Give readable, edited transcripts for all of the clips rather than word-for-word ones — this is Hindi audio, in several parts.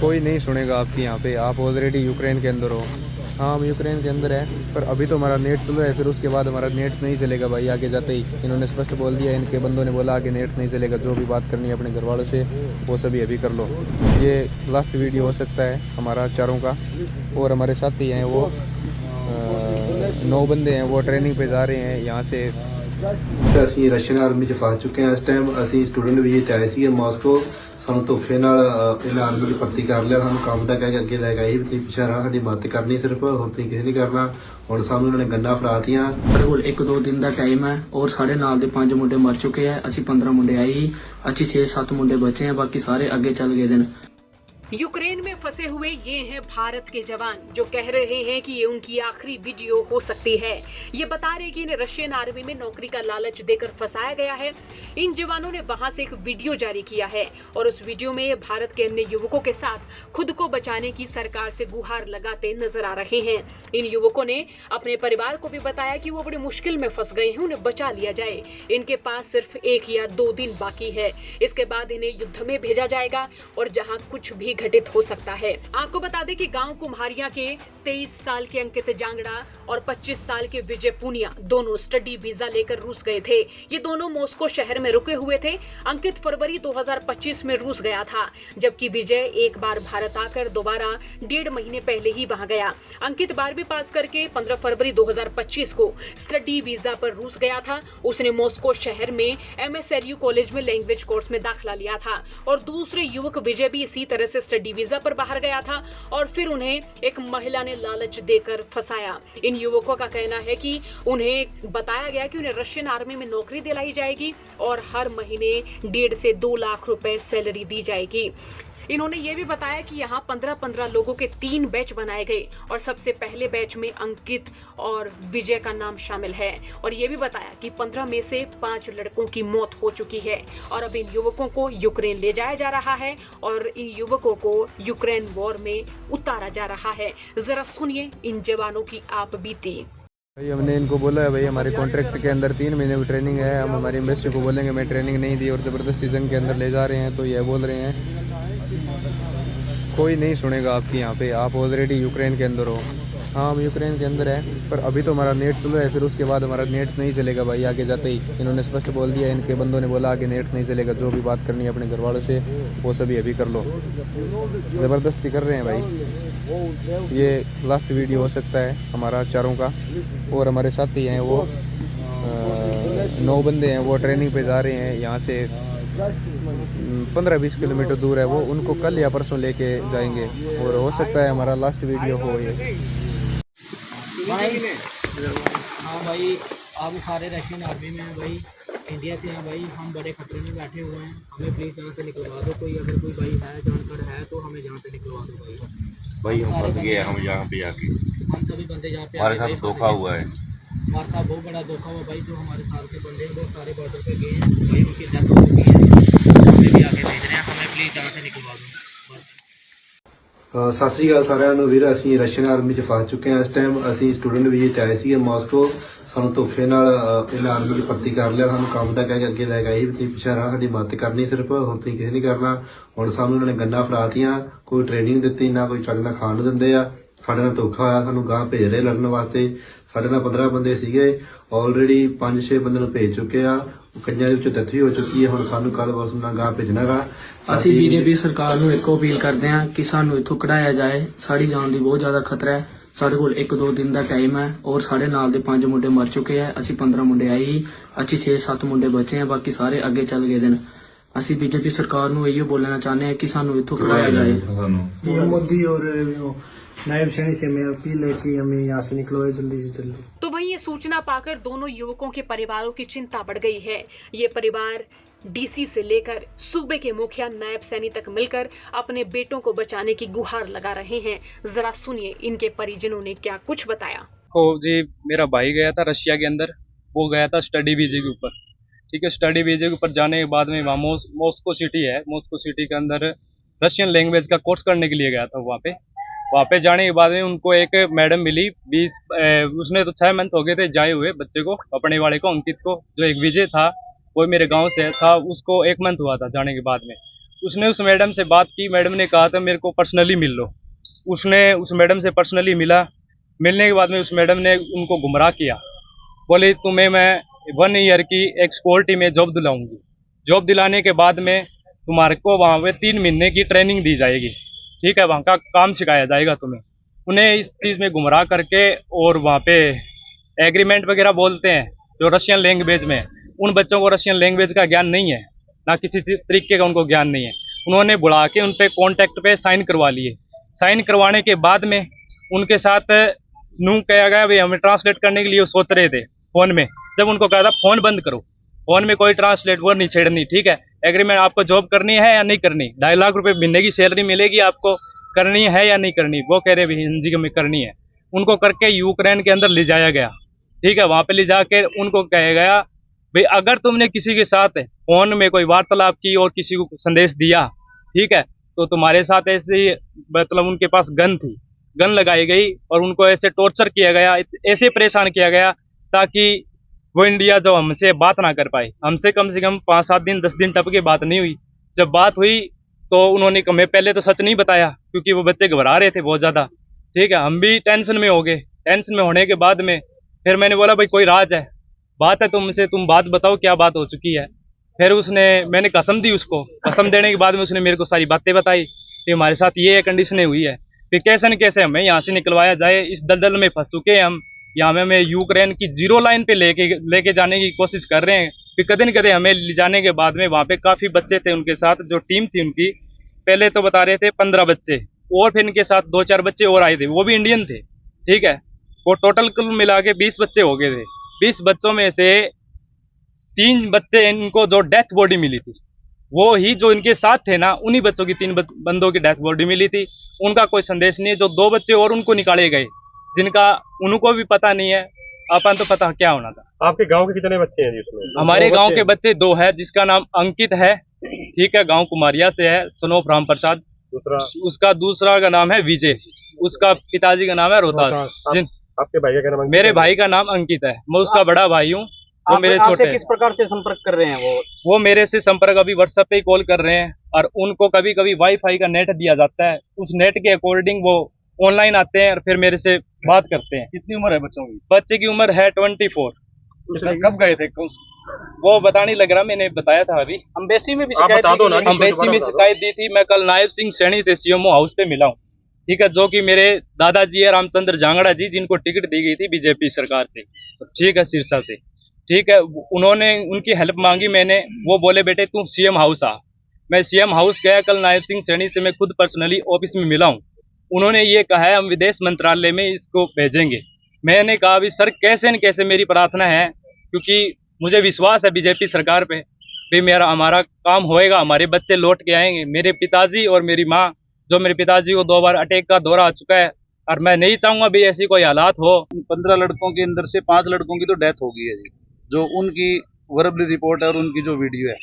कोई नहीं सुनेगा आपकी यहाँ पे। आप ऑलरेडी यूक्रेन के अंदर हो। हाँ, हम यूक्रेन के अंदर हैं, पर अभी तो हमारा नेट चल रहा है, फिर उसके बाद हमारा नेट नहीं चलेगा भाई आगे जाते ही। इन्होंने स्पष्ट बोल दिया, इनके बंदों ने बोला आगे नेट नहीं चलेगा। जो भी बात करनी है अपने घर वालों से वो सभी अभी कर लो। ये लास्ट वीडियो हो सकता है हमारा चारों का। और हमारे साथी हैं वो 9 बंदे हैं, वो ट्रेनिंग पे जा रहे हैं यहाँ से। ਅਸੀਂ ਰਸ਼ੀਅਨ ਆਰਮੀ 'ਚ ਫਸ ਚੁੱਕੇ ਹਾਂ। ਇਸ ਟਾਈਮ ਅਸੀਂ ਸਟੂਡੈਂਟ ਵੀਜ਼ੇ ਤੇ ਆਏ ਸੀ ਮਾਸਕੋ। ਸਾਨੂੰ ਧੋਖੇ ਨਾਲ ਇਹਨਾਂ ਆਰਮੀ 'ਚ ਭਰਤੀ ਕਰ ਲਿਆ। ਸਾਨੂੰ ਕੰਮ ਦਾ ਕਹਿ ਕੇ ਅੱਗੇ ਲੈ ਕੇ ਆਈ ਵੀ ਤੁਸੀਂ ਪਿੱਛੇ ਰਹਿਣਾ, ਸਾਡੀ ਮਦਦ ਕਰਨੀ ਸਿਰਫ, ਹੋਰ ਤੁਸੀਂ ਕਿਸੇ ਨਹੀਂ ਕਰਨਾ। ਹੁਣ ਸਾਨੂੰ ਇਹਨਾਂ ਨੇ ਗੰਨਾਂ ਫੜਾਤੀਆਂ। ਸਾਡੇ ਕੋਲ 1-2 ਦਿਨ ਦਾ ਟਾਈਮ ਹੈ ਔਰ ਸਾਡੇ ਨਾਲ ਦੇ 5 ਮੁੰਡੇ ਮਰ ਚੁੱਕੇ ਹੈ। ਅਸੀਂ 15 ਮੁੰਡੇ ਆਏ ਹੀ, ਅਸੀਂ 6-7 ਮੁੰਡੇ बचे हैं, बाकी सारे आगे चल गए दिन। यूक्रेन में फंसे हुए ये हैं भारत के जवान, जो कह रहे हैं कि ये उनकी आखिरी वीडियो हो सकती है। ये बता रहे कि इन्हें रशियन आर्मी में नौकरी का लालच देकर फंसाया गया है। इन जवानों ने वहां से एक वीडियो जारी किया है और उस वीडियो में ये भारत के अन्य युवकों के साथ खुद को बचाने की सरकार से गुहार लगाते नजर आ रहे हैं। इन युवकों ने अपने परिवार को भी बताया कि वो बड़ी मुश्किल में फंस गए हैं, उन्हें बचा लिया जाए। इनके पास सिर्फ 1 या 2 दिन बाकी है, इसके बाद इन्हें युद्ध में भेजा जाएगा और जहां कुछ भी घटित हो सकता है। आपको बता दें कि गांव कुम्हारिया के 23 साल के अंकित जांगड़ा और 25 साल के विजय पूनिया दोनों स्टडी वीजा लेकर रूस गए थे। ये दोनों मॉस्को शहर में रुके हुए थे। अंकित फरवरी 2025 में रूस गया था, जबकि विजय एक बार भारत आकर दोबारा 1.5 महीने पहले ही वहां गया। अंकित 12वीं पास करके 15 फरवरी 2025 को स्टडी वीजा पर रूस गया था। उसने मॉस्को शहर में MSRU कॉलेज में लैंग्वेज कोर्स में दाखिला लिया था और दूसरे युवक विजय भी इसी तरह से स्टडी वीजा पर बाहर गया था और फिर उन्हें एक महिला ने लालच देकर फंसाया। इन युवकों का कहना है कि उन्हें बताया गया कि उन्हें रशियन आर्मी में नौकरी दिलाई जाएगी और हर महीने 1.5 से 2 लाख रुपए सैलरी दी जाएगी। इन्होंने ये भी बताया कि यहाँ 15-15 लोगों के 3 बैच बनाए गए और सबसे पहले बैच में अंकित और विजय का नाम शामिल है। और ये भी बताया कि 15 में से 5 लड़कों की मौत हो चुकी है और अब इन युवकों को यूक्रेन ले जाया जा रहा है और इन युवकों को यूक्रेन वॉर में उतारा जा रहा है। जरा सुनिए इन जवानों की आप बीती। भाई हमने इनको बोला है भाई हमारे कॉन्ट्रैक्ट के अंदर 3 महीने की ट्रेनिंग है। हम हमारी एम्बेसी को बोलेंगे मैं ट्रेनिंग नहीं दी और ज़बरदस्ती जंग के अंदर ले जा रहे हैं, तो ये बोल रहे हैं कोई नहीं सुनेगा आपकी यहाँ पे। आप ऑलरेडी यूक्रेन के अंदर हो। हाँ, हम यूक्रेन के अंदर हैं, पर अभी तो हमारा नेट चल रहा है, फिर उसके बाद हमारा नेट नहीं चलेगा भाई आगे जाते ही। इन्होंने स्पष्ट बोल दिया, इनके बंदों ने बोला आगे नेट नहीं चलेगा। जो भी बात करनी है अपने घर वालों से वो सभी अभी कर लो। ज़बरदस्ती कर रहे हैं भाई। ये लास्ट वीडियो हो सकता है हमारा चारों का। और हमारे साथी हैं वो 9 बंदे हैं, वो ट्रेनिंग पे जा रहे हैं यहाँ से 15-20 किलोमीटर दूर है। वो उनको कल या परसों लेके जाएंगे और हो सकता है हमारा लास्ट वीडियो हो ये। हाँ भाई, आप सारे रशियन आर्मी में हैं भाई, इंडिया से हैं भाई। हम बड़े खतरे में बैठे हुए हैं, हमें प्लीज़ यहाँ से निकलवा दो। कोई अगर कोई भाई है जानकर है तो हमें यहाँ से निकलवा दो भाई। हम फंस गए, हम यहाँ पे आके हम सभी बंदे यहाँ पे हमारे साथ धोखा हुआ है। हमारे साथ बहुत बड़ा धोखा हुआ भाई। जो हमारे साथ के बंदे हैं बहुत सारे बॉर्डर पे गए हैं भाई, उनकी डेथ हो चुकी है। हमें भी आगे भेज रहे हैं, हमें प्लीज़ यहाँ से निकलवा दो बस। ਸਤਿ ਸ੍ਰੀ ਅਕਾਲ ਸਾਰਿਆਂ ਨੂੰ ਵੀਰ। ਅਸੀਂ ਰਸ਼ੀਅਨ ਆਰਮੀ 'ਚ ਫਸ ਚੁੱਕੇ ਹਾਂ। ਇਸ ਟਾਈਮ ਅਸੀਂ ਸਟੂਡੈਂਟ ਵੀਜ਼ੇ ਤੇ ਆਏ ਸੀ ਮਾਸਕੋ। ਸਾਨੂੰ ਧੋਖੇ ਨਾਲ ਇਹਨਾਂ ਆਰਮੀ 'ਚ ਭਰਤੀ ਕਰ ਲਿਆ। ਸਾਨੂੰ ਕੰਮ ਦਾ ਕਹਿ ਕੇ ਅੱਗੇ ਲੈ ਕੇ ਆਈ ਵੀ ਤੁਸੀਂ ਪਿੱਛੇ ਰਹਿਣਾ, ਸਾਡੀ ਮਦਦ ਕਰਨੀ ਸਿਰਫ, ਹੋਰ ਤੁਸੀਂ ਕਿਸੇ ਨਹੀਂ ਕਰਨਾ। ਹੁਣ ਸਾਨੂੰ ਇਹਨਾਂ ਨੇ ਗੰਨਾਂ ਫੜਾਤੀਆਂ, ਕੋਈ ਟ੍ਰੇਨਿੰਗ ਦਿੱਤੀ ਨਾ, ਕੋਈ ਚੱਜ ਨਾਲ ਖਾਣ ਨੂੰ ਦਿੰਦੇ ਆ। ਸਾਡੇ ਨਾਲ ਧੋਖਾ ਹੋਇਆ, ਸਾਨੂੰ ਗਾਂ ਭੇਜ ਰਹੇ ਲੜਨ ਵਾਸਤੇ। ਸਾਡੇ ਨਾਲ 15 ਬੰਦੇ ਸੀਗੇ, ਆਲਰੇਡੀ 5-6 ਬੰਦੇ ਨੂੰ ਭੇਜ ਚੁੱਕੇ ਆ। ਕਈਆਂ ਦੇ ਵਿੱਚੋਂ ਡੈਥ ਵੀ ਹੋ ਚੁੱਕੀ ਹੈ। ਹੁਣ ਸਾਨੂੰ ਕੱਲ ਬਸ ਨਾਲ ਗਾਂ ਭੇਜਣਾ ਗਾ। ਅਸੀਂ ਬੀਜੇਪੀ ਸਰਕਾਰ ਨੂੰ ਇੱਕੋ ਅਪੀਲ ਕਰਦੇ ਹਾਂ ਕਿ ਸਾਨੂੰ ਇੱਥੋਂ ਕਢਾਇਆ ਜਾਏ। ਸਾਡੀ ਜਾਨ ਦੀ ਬਹੁਤ ਜ਼ਿਆਦਾ ਖਤਰਾ ਹੈ। ਸਾਡੇ ਕੋਲ 1-2 ਦਿਨ ਦਾ ਟਾਈਮ ਹੈ ਔਰ ਸਾਡੇ ਨਾਲ ਦੇ 5 ਮੁੰਡੇ ਮਰ ਚੁੱਕੇ ਹੈ। ਅਸੀਂ 15 ਮੁੰਡੇ ਆਏ ਹੀ, ਅਸੀਂ 6-7 ਮੁੰਡੇ ਬਚੇ हैं, बाकी सारे ਅੱਗੇ ਚੱਲ ਗਏ ਦਿਨ। ਅਸੀਂ ਬੀਜੇਪੀ ਸਰਕਾਰ ਨੂੰ ਇਹੋ ਬੋਲਣਾ ਚਾਹੁੰਦੇ ਹਾਂ ਕਿ ਸਾਨੂੰ ਇੱਥੋਂ ਕਢਾਇਆ ਜਾਏ। मोदी और नायब सैनी से मैं अपील है कि हमें यहाँ से निकलवाए जल्दी से जल्दी। तो वहीं ये सूचना पाकर दोनों युवकों के परिवारों की चिंता बढ़ गई है। ये परिवार DC से लेकर सूबे के मुखिया नायब सैनी तक मिलकर अपने बेटों को बचाने की गुहार लगा रहे हैं। जरा सुनिए इनके परिजनों ने क्या कुछ बताया। जी, मेरा भाई गया था रशिया के अंदर, वो गया था स्टडी वीजे के ऊपर। ठीक है, स्टडी वीजे के ऊपर जाने के बाद में वहाँ मॉस्को सिटी है, मॉस्को सिटी के अंदर रशियन लैंग्वेज का कोर्स करने के लिए गया था। वहाँ पे जाने के बाद में उनको एक मैडम मिली, 20 उसने तो 6 मंथ हो गए थे जाए हुए बच्चे को, अपने वाले को, अंकित को। जो एक विजय था वो मेरे गांव से था, उसको 1 मंथ हुआ था जाने के बाद में। उसने उस मैडम से बात की, मैडम ने कहा था मेरे को पर्सनली मिल लो। उसने उस मैडम से पर्सनली मिला, मिलने के बाद में उस मैडम ने उनको गुमराह किया, बोले तुम्हें मैं 1 ईयर की एक सिक्योरिटी में जॉब दिलाऊंगी, जॉब दिलाने के बाद में तुम्हारे को वहाँ पे 3 महीने की ट्रेनिंग दी जाएगी, ठीक है, वहाँ का काम सिखाया जाएगा तुम्हें। उन्हें इस चीज़ में गुमराह करके और वहाँ पे एग्रीमेंट वगैरह बोलते हैं जो रशियन लैंग्वेज में, उन बच्चों को रशियन लैंग्वेज का ज्ञान नहीं है, ना किसी तरीके का उनको ज्ञान नहीं है। उन्होंने बुला के उन पे कॉन्टैक्ट पे साइन करवा लिए। साइन करवाने के बाद में उनके साथ नू कहा गया भाई हमें ट्रांसलेट करने के लिए वो सोच रहे थे फ़ोन में, जब उनको कहा था फ़ोन बंद करो, फ़ोन में कोई ट्रांसलेट वो नहीं छेड़नी, ठीक है, एग्रीमेंट आपको जॉब करनी है या नहीं करनी, 2.5 लाख रुपए महीने की सैलरी मिलेगी, आपको करनी है या नहीं करनी, वो कह रहे भाई हिंदी में करनी है। उनको करके यूक्रेन के अंदर ले जाया गया, ठीक है, वहाँ पे ले जाके उनको कहा गया भाई अगर तुमने किसी के साथ फ़ोन में कोई वार्तालाप की और किसी को संदेश दिया, ठीक है, तो तुम्हारे साथ ऐसे ही मतलब उनके पास गन थी, गन लगाई गई और उनको ऐसे टॉर्चर किया गया, ऐसे परेशान किया गया ताकि वो इंडिया जो हमसे बात ना कर पाए। हमसे कम से कम 5-7 दिन 10 दिन टप के बात नहीं हुई। जब बात हुई तो उन्होंने हमें पहले तो सच नहीं बताया क्योंकि वो बच्चे घबरा रहे थे बहुत ज़्यादा, ठीक है, हम भी टेंशन में हो गए। टेंशन में होने के बाद में फिर मैंने बोला भाई कोई राज है, बात है तुमसे, तुम बात बताओ क्या बात हो चुकी है। फिर मैंने कसम दी उसको, कसम देने के बाद में उसने मेरे को सारी बातें बताई कि हमारे साथ ये कंडीशनें हुई है, फिर कैसे हमें यहाँ से निकलवाया जाए, इस दलदल में फंस चुके हैं हम, यहाँ में हमें यूक्रेन की 0 लाइन पे लेके जाने की कोशिश कर रहे हैं। फिर कदे न कदे हमें ले जाने के बाद में वहाँ पे काफ़ी बच्चे थे उनके साथ, जो टीम थी उनकी, पहले तो बता रहे थे 15 बच्चे और फिर इनके साथ 2-4 बच्चे और आए थे, वो भी इंडियन थे, ठीक है, वो टोटल कुल मिला के 20 बच्चे हो गए थे। 20 बच्चों में से 3 बच्चे इनको जो डेथ बॉडी मिली थी, वो ही जो इनके साथ थे ना, उन्हीं बच्चों की 3 बंदों की डेथ बॉडी मिली थी। उनका कोई संदेश नहीं है। जो 2 बच्चे और उनको निकाले गए, जिनका उनको भी पता नहीं है, अपन तो पता क्या होना था। आपके गांव के कितने बच्चे हैं जिसमें? हमारे गांव के बच्चे 2 है, जिसका नाम अंकित है, ठीक है, गांव कुमारिया से है, सनोफ राम प्रसाद। उसका दूसरा का नाम है विजय, उसका पिताजी का नाम है रोहतास। आपके भाई का क्या नाम? मेरे भाई का नाम अंकित है, मैं उसका बड़ा भाई हूँ, वो मेरे छोटे हैं। किस प्रकार से संपर्क कर रहे हैं वो मेरे से संपर्क अभी व्हाट्सएप पे ही कॉल कर रहे हैं, और उनको कभी कभी वाईफाई का नेट दिया जाता है, उस नेट के अकॉर्डिंग वो ऑनलाइन आते हैं और फिर मेरे से बात करते हैं। कितनी उम्र है बच्चों की? बच्चे की उम्र है 24। कब गए थे? वो बता नहीं लग रहा, मैंने बताया था अभी। अम्बेसी में भी शिकायत दी थी? अम्बेसी में शिकायत दी थी। मैं कल नायब सिंह सैनी से सीएमओ हाउस पे मिला हूँ, ठीक है, जो कि मेरे दादाजी है रामचंद्र जांगड़ा जी, जिनको टिकट दी गई थी बीजेपी सरकार से, ठीक है, सिरसा से, ठीक है। उन्होंने उनकी हेल्प मांगी मैंने, वो बोले बेटे तू सीएम हाउस आ। मैं सीएम हाउस गया, कल नायब सिंह सैनी से मैं खुद पर्सनली ऑफिस में मिला हूँ। उन्होंने ये कहा है हम विदेश मंत्रालय में इसको भेजेंगे। मैंने कहा अभी सर कैसे न कैसे मेरी प्रार्थना है, क्योंकि मुझे विश्वास है बीजेपी सरकार पे भी हमारा काम होएगा, हमारे बच्चे लौट के आएंगे। मेरे पिताजी और मेरी माँ, जो मेरे पिताजी को 2 बार अटैक का दौरा आ चुका है, और मैं नहीं चाहूँगा भी ऐसी कोई हालात हो। 15 लड़कों के अंदर से 5 लड़कों की तो डेथ हो गई है जी, जो उनकी वर्बली रिपोर्ट है और उनकी जो वीडियो है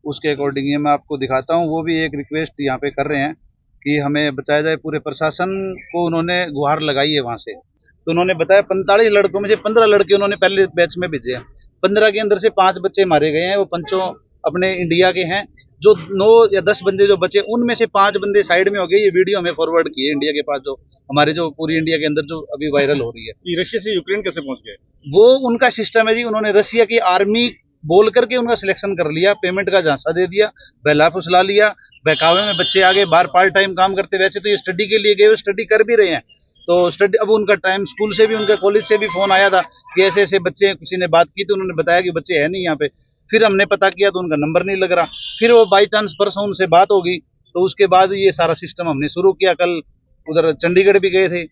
उसके अकॉर्डिंग ये मैं आपको दिखाता हूँ। वो भी एक रिक्वेस्ट यहाँ पे कर रहे हैं कि हमें बचाया जाए। पूरे प्रशासन को उन्होंने गुहार लगाई है वहाँ से। तो उन्होंने बताया 45 लड़कों में से 15 लड़के उन्होंने पहले बैच में भेजे हैं। 15 के अंदर से 5 बच्चे मारे गए हैं, वो पंचों अपने इंडिया के हैं। जो 9 या 10 बंदे जो बचे, उनमें से 5 बंदे साइड में हो गए। ये वीडियो हमें फॉरवर्ड की है इंडिया के पास, जो हमारे जो पूरी इंडिया के अंदर जो अभी वायरल हो रही है। रशिया से यूक्रेन कैसे पहुंच गए? वो उनका सिस्टम है जी, उन्होंने रशिया की आर्मी बोल करके उनका सिलेक्शन कर लिया, पेमेंट का झांसा दे दिया, बहला फुसला लिया, बहकावे में बच्चे आगे बाहर पार्ट टाइम काम करते। वैसे तो ये स्टडी के लिए गए, वो स्टडी कर भी रहे हैं। तो स्टडी अब उनका टाइम, स्कूल से भी, उनके कॉलेज से भी फोन आया था कि ऐसे ऐसे बच्चे, किसी ने बात की तो उन्होंने बताया कि बच्चे है नहीं यहाँ पे। फिर हमने पता किया तो उनका नंबर नहीं लग रहा। फिर वो बाई चांस परसों उनसे बात हो गई, तो उसके बाद ये सारा सिस्टम हमने शुरू किया। कल उधर चंडीगढ़ भी गए थे,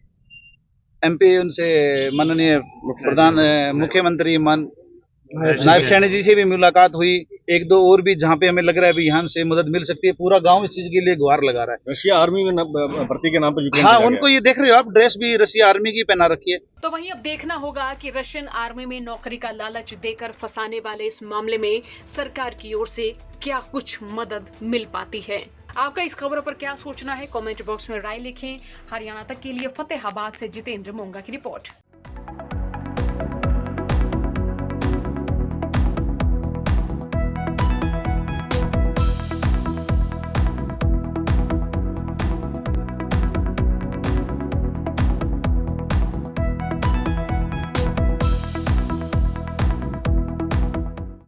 MP उनसे माननीय प्रधान मुख्यमंत्री नायब सैनी जी से भी मुलाकात हुई। 1-2 और भी जहाँ पे हमें लग रहा है अभी यहाँ से मदद मिल सकती है। पूरा गांव इस चीज के लिए गुहार लगा रहा है। रशिया आर्मी में भर्ती के नाम पर हाँ, उनको ये देख रहे हो आप, ड्रेस भी रशिया आर्मी की पहना रखी है। तो वहीं अब देखना होगा कि रशियन आर्मी में नौकरी का लालच देकर फंसाने वाले इस मामले में सरकार की ओर से क्या कुछ मदद मिल पाती है। आपका इस खबर पर क्या सोचना है, कमेंट बॉक्स में राय लिखें। हरियाणा तक के लिए फतेहाबाद से जितेंद्र मोंगा की रिपोर्ट।